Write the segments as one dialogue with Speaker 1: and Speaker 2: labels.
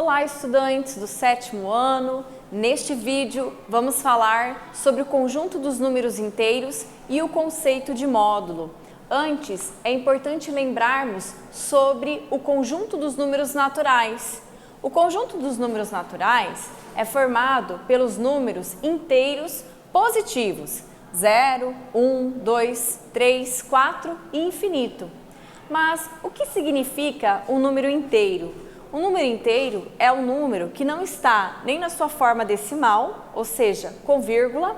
Speaker 1: Olá, estudantes do 7º ano! Neste vídeo vamos falar sobre o conjunto dos números inteiros e o conceito de módulo. Antes, é importante lembrarmos sobre o conjunto dos números naturais. O conjunto dos números naturais é formado pelos números inteiros positivos, 0, 1, 2, 3, 4 e infinito. Mas o que significa um número inteiro? Um número inteiro é um número que não está nem na sua forma decimal, ou seja, com vírgula,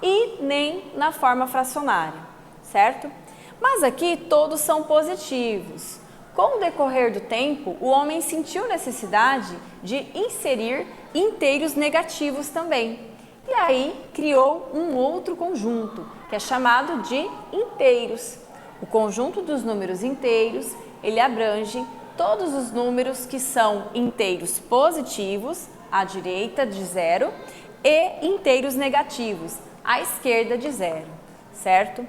Speaker 1: e nem na forma fracionária, certo? Mas aqui todos são positivos. Com o decorrer do tempo, o homem sentiu necessidade de inserir inteiros negativos também. E aí criou um outro conjunto, que é chamado de inteiros. O conjunto dos números inteiros, ele abrange todos os números que são inteiros positivos, à direita de 0, e inteiros negativos, à esquerda de 0, certo?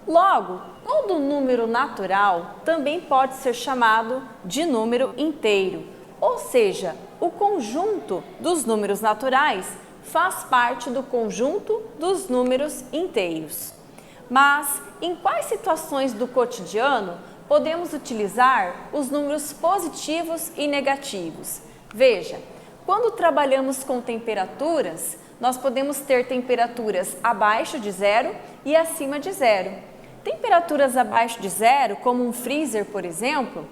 Speaker 1: Logo, todo número natural também pode ser chamado de número inteiro, ou seja, o conjunto dos números naturais faz parte do conjunto dos números inteiros. Mas em quais situações do cotidiano podemos utilizar os números positivos e negativos? Veja, quando trabalhamos com temperaturas, nós podemos ter temperaturas abaixo de 0 e acima de 0. Temperaturas abaixo de 0, como um freezer, por exemplo,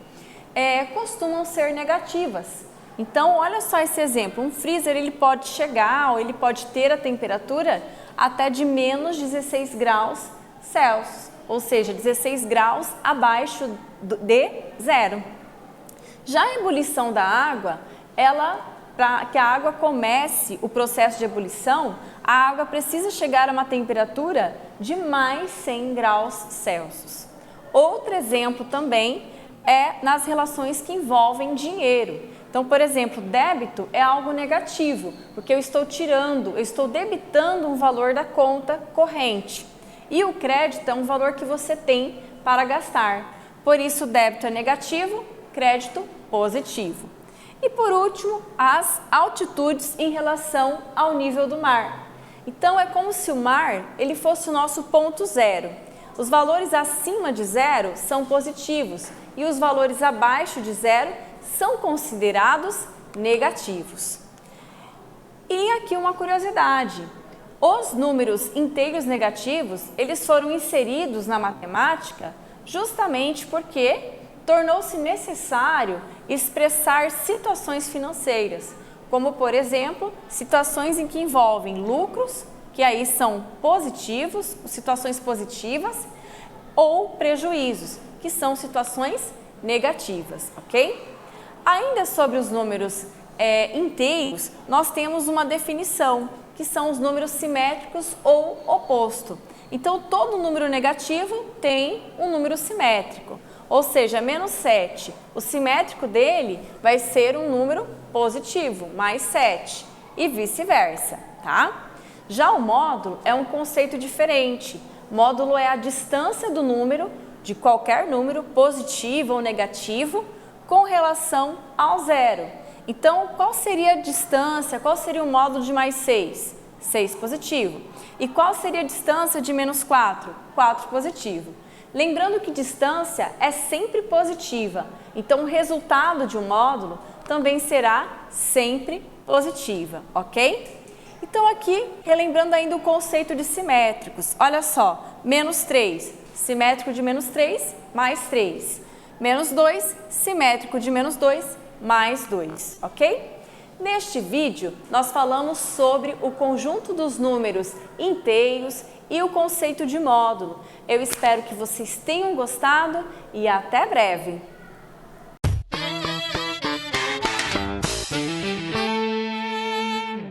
Speaker 1: costumam ser negativas. Então, olha só esse exemplo, um freezer ele pode chegar ou ele pode ter a temperatura até de menos 16 graus Celsius, ou seja, 16 graus abaixo de 0. Já a ebulição da água, para que a água comece o processo de ebulição, a água precisa chegar a uma temperatura de mais 100 graus Celsius. Outro exemplo também é nas relações que envolvem dinheiro. Então, por exemplo, débito é algo negativo, porque eu estou debitando um valor da conta corrente. E o crédito é um valor que você tem para gastar. Por isso, débito é negativo, crédito positivo. E por último, as altitudes em relação ao nível do mar. Então, é como se o mar ele fosse o nosso ponto zero. Os valores acima de 0 são positivos e os valores abaixo de 0 são considerados negativos. E aqui uma curiosidade. Os números inteiros negativos, eles foram inseridos na matemática justamente porque tornou-se necessário expressar situações financeiras, como, por exemplo, situações em que envolvem lucros, que aí são positivos, situações positivas, ou prejuízos, que são situações negativas, ok? Ainda sobre os números inteiros, nós temos uma definição, que são os números simétricos ou oposto. Então, todo número negativo tem um número simétrico, ou seja, menos 7. O simétrico dele vai ser um número positivo, mais 7, e vice-versa, tá? Já o módulo é um conceito diferente. Módulo é a distância do número, de qualquer número, positivo ou negativo, com relação ao zero. Então, qual seria a distância, qual seria o módulo de mais 6? 6 positivo. E qual seria a distância de menos 4? 4 positivo. Lembrando que distância é sempre positiva, então o resultado de um módulo também será sempre positiva, ok? Então aqui, relembrando ainda o conceito de simétricos, olha só, menos 3, simétrico de menos 3, mais 3. Menos 2, simétrico de menos 2, mais 2, ok? Neste vídeo, nós falamos sobre o conjunto dos números inteiros e o conceito de módulo. Eu espero que vocês tenham gostado e até breve!